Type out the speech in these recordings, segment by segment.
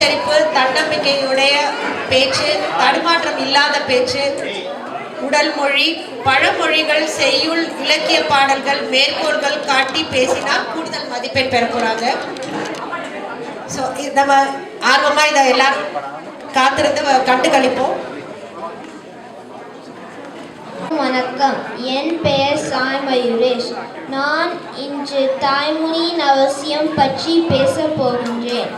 தன்னம்பிக்கையுடைய பேச்சு, தடுமாற்றம் இல்லாத பேச்சு, உடல் மொழி, பழமொழிகள், செய்யுள், இலக்கிய பாடல்கள், மேற்கோள்கள் காட்டி பேசினா கூடுதல் மதிப்பெண் பெற போறாங்க. ஸோ நம்ம ஆர்வமா இதை எல்லாரும் காத்திருந்து கண்டு கழிப்போம். வணக்கம், என் பெயர் சாய் மயூரேஷ். நான் இன்று தாய்மொழியின் அவசியம் பற்றி பேச போகின்றேன்.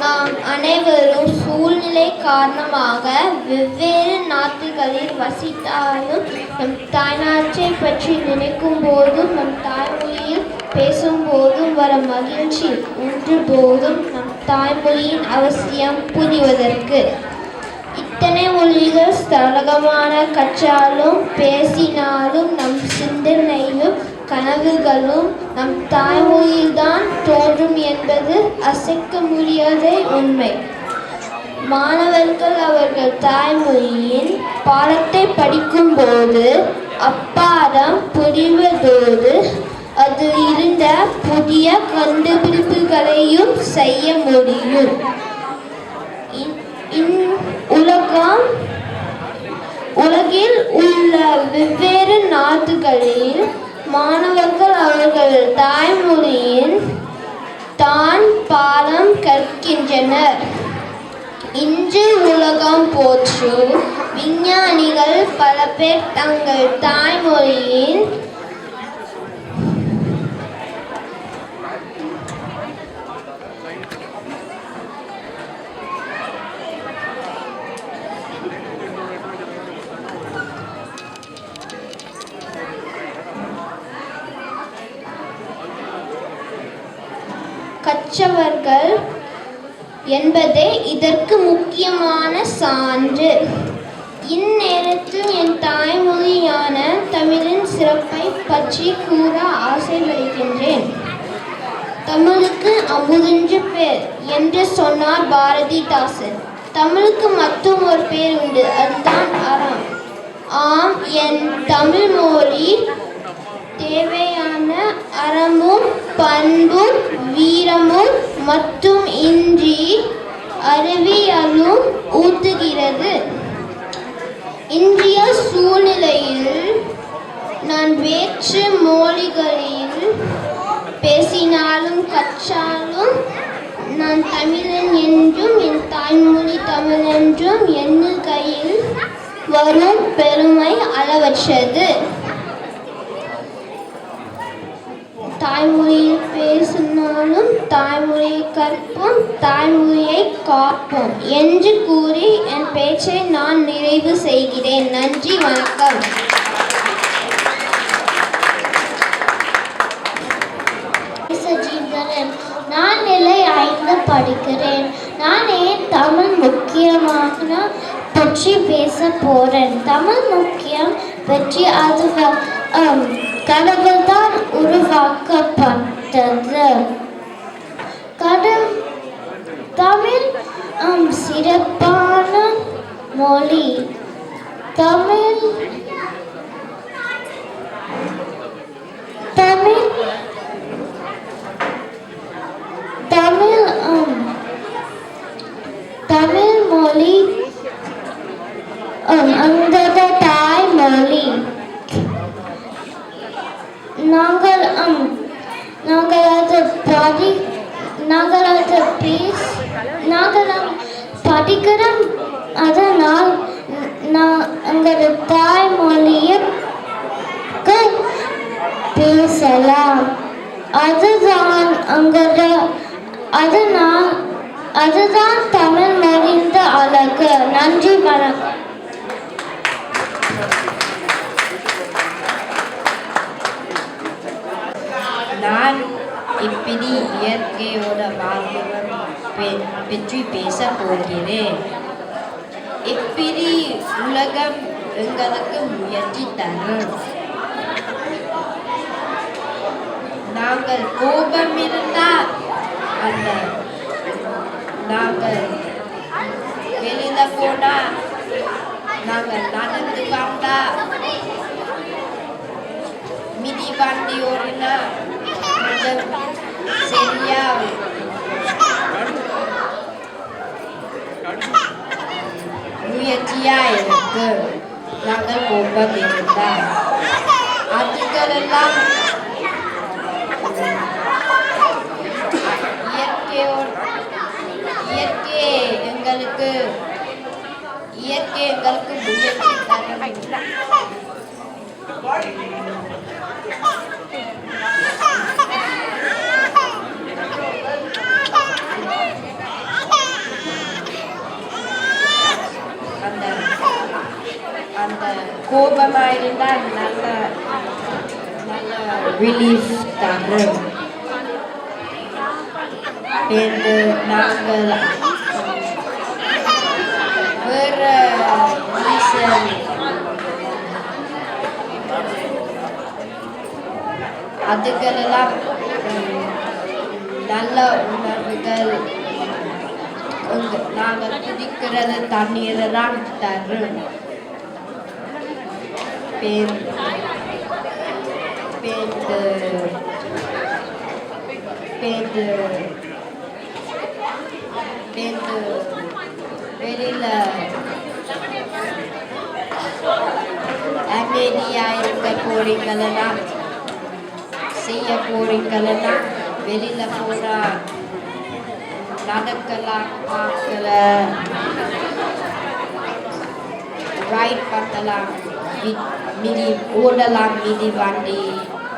நாம் அனைவரும் சூழ்நிலை காரணமாக வெவ்வேறு நாடுகளில் வசித்தாலும் நம் தாய்நாட்டை பற்றி நினைக்கும் போதும் நம் தாய்மொழியில் பேசும்போதும் வர மகிழ்ச்சி ஒன்று போதும் நம் தாய்மொழியின் அவசியம் புரிவதற்கு. இத்தனை மொழிகள் ஸ்தலகமான கற்றாலும் பேசினாலும் நம் சிந்தனையும் கனவுகளும் நம் தாய்மொழியில்தான் தோன்றும் என்பது அசைக்க முடியாத உண்மை. மாணவர்கள் அவர்கள் தாய்மொழியின் பாடத்தை படிக்கும்போது அப்பாடம் புரிவதோடு அதில் இருந்த புதிய கண்டுபிடிப்புகளையும் செய்ய முடியும். உலகில் உள்ள வெவ்வேறு நாடுகளில் மாணவர்கள் அவர்கள் தாய்மொழியின் தான் பாடம் கற்கின்றனர். இன்று உலகம் போற்றும் விஞ்ஞானிகள் பல பேர் தங்கள் தாய்மொழியின் கற்றவர்கள் என்பதே இதற்கு முக்கியமான சான்று. இந்நேரத்தில் என் தாய்மொழியான தமிழின் சிறப்பை பற்றி கூற ஆசைப்படுகின்றேன். தமிழுக்கு அமுதென்று பேர் என்று சொன்னார் பாரதிதாசன். தமிழுக்கு மட்டும் ஒரு பேர் உண்டு, அதுதான் அறம். ஆம், என் தமிழ் மொழி தேவையான அறமும் பண்பும் வீரமும் மட்டும் இன்றி அறிவியலும் ஊட்டுகிறது. இன்றைய சூழ்நிலையில் நான் வேற்று மொழிகளில் பேசினாலும் கற்றாலும் நான் தமிழன் என்றும் என் தாய்மொழி தமிழ் என்றும் எண்ணுகையில் வரும் பெருமை அளவற்றது. தாய்மொழியில் பேசினாலும் தாய்மொழியை கற்போம், தாய்மொழியை காப்போம் என்று கூறி என் பேச்சை நான் நிறைவு செய்கிறேன். நன்றி, வணக்கம். நான் நிலை 5 படிக்கிறேன். நான் ஏன் தமிழ் முக்கியமாக பற்றி பேச போறேன். தமிழ் முக்கியம் பற்றி அது கடவுள்தான் உருவாக்கப்பட்டது. தமிழ் சிறப்பான மொழி. தமிழ் மொழி அந்த தாய்மொழி. நாங்கள் படிக்கிறோம். அதனால் எங்கள் தாய்மொழியை பேசலாம். அதுதான் தமிழ் மொழியின் அழகு. நன்றி, வணக்கம். நான் இப்படி இயற்கையோட வாழ்வுகள் பற்றி பேச போகிறேன். எப்படி உலகம் எங்களுக்கு முயற்சி தரும். நாங்கள் கோபம் இருந்தால் நாங்கள் வெளியில போனா நாங்கள் நடந்து வந்தா மிதி வண்டி ஓடினா சரியா பொருளுக்கு நாங்கள் கோபம் இருந்தால் அதுகளெல்லாம் இயற்கை எங்களுக்கு முயற்சி தரும். அந்த கோபமாக இருந்தால் நல்ல ரிலீஃப் தரும் என்று நாங்கள் வேறு ரீசன் அதுகளெல்லாம் நல்ல உணர்வுகள் நாங்கள் குடிக்கிறது தண்ணீரை தான் தரும். வெளியில் அமைதியாக இருக்க போறீங்களா செய்ய போறீங்களா வெளியில் போனால் நடக்கலாம் பார்க்கல ரைட் பண்ணலாம் மிதி ஓடலாம் மிதி வண்டி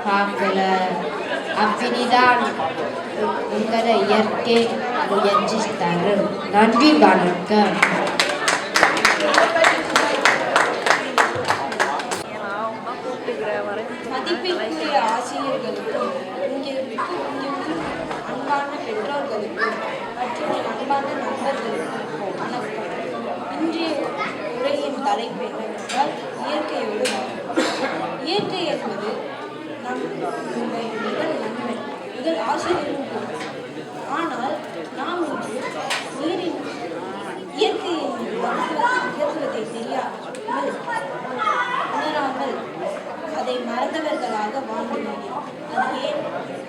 பார்க்கல அப்படிதான் உங்களோட இயற்கை முயற்சி தரும். நன்றி வணக்கம். மதிப்பிற்குரிய ஆசிரியர்களுக்கும் இங்கே அன்பான பெற்றோர்களுக்கும் மற்றும் அன்பான நண்பர்களுக்கும் வணக்கம். இன்றைய உரையின் தலைப்பு என்னவென்றால் இயற்கையோடு இயற்கை என்பது முதல் நன்மை, முதல் ஆசிரியரும் கூட. ஆனால் நாம் இன்று நீரின் இயற்கையின் மகத்துவத்தை தெரியாமல் உணராமல் அதை மறந்தவர்களாக வாழ்ந்து வருகிறோம். அது ஏன்?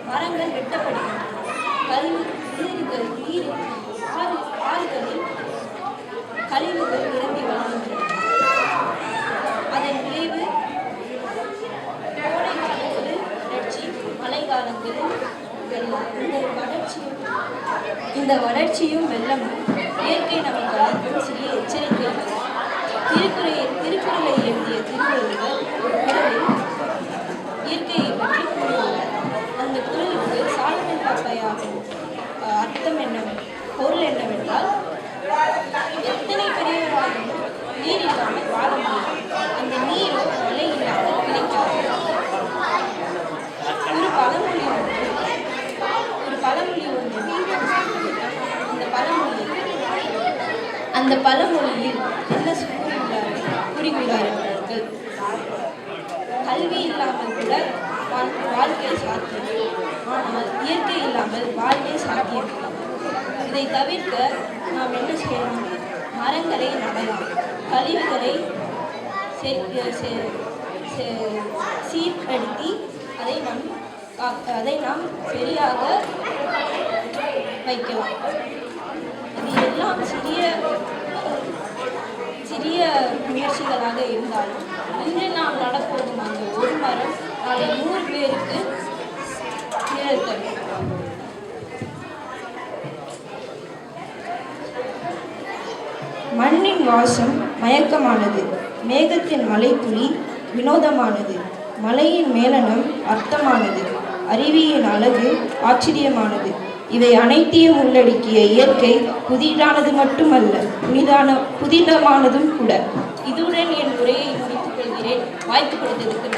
மரங்கள் வெட்டப்படுகின்றன, ஆறுகளில் கழிவுகள் நிரம்பி வளர்கின்றன. அதன் விளைவு கோடை காலங்களில் வறட்சி, மழை காலங்களில் வெள்ளம். இந்த வறட்சியும் வெள்ளமும் இயற்கை நமக்கு அளிக்கும் சிறிய எச்சரிக்கை. திருக்குறளை எழுதிய திருவள்ளுவர் ஒரு குறளில் இயற்கையை பற்றி கூறியுள்ளார். அந்த குறளுக்கு சாலமன் பாப்பையாகும் அர்த்தம் பொருள் என்னவென்றால், எத்தனை பெரியவராகவும் நீர் இல்லாமல் வாழ முடியும். அந்த நீரோ மழை இல்லாமல் கிடைக்காது. ஒரு பழமொழி அந்த பழமொழியில் என்ன கூறியுள்ளார்கள்? கல்வி இல்லாமல் கூட வாழ்க்கை சாத்தியம், ஆனால் இயற்கை இல்லாமல் வாழ்க்கை சாத்தியம். இதை தவிர்க்க நாம் என்ன செய்யணும்? மரங்களை நடலாம், கழிவுகளை சீர்படுத்தி அதை நாம் சரியாக வைக்கலாம். இது எல்லாம் சிறிய முயற்சிகளாக இருந்தாலும் இன்று நாம் நடப்போகும் அந்த ஒரு மரம் நாளை 100 பேருக்கு நிழல் தரும். மண்ணின் வாசம் மயக்கமானது, மேகத்தின் மலைத்துளி வினோதமானது, மலையின் மேலனம் அர்த்தமானது, அருவியின் அழகு ஆச்சரியமானது. இவை அனைத்தையும் உள்ளடக்கிய இயற்கை புதிதானது மட்டுமல்ல, புனிதமானதும் கூட. இதுடன் என் உரையை முடித்துக் கொள்கிறேன். வாய்ப்பு கொடுத்ததுக்கு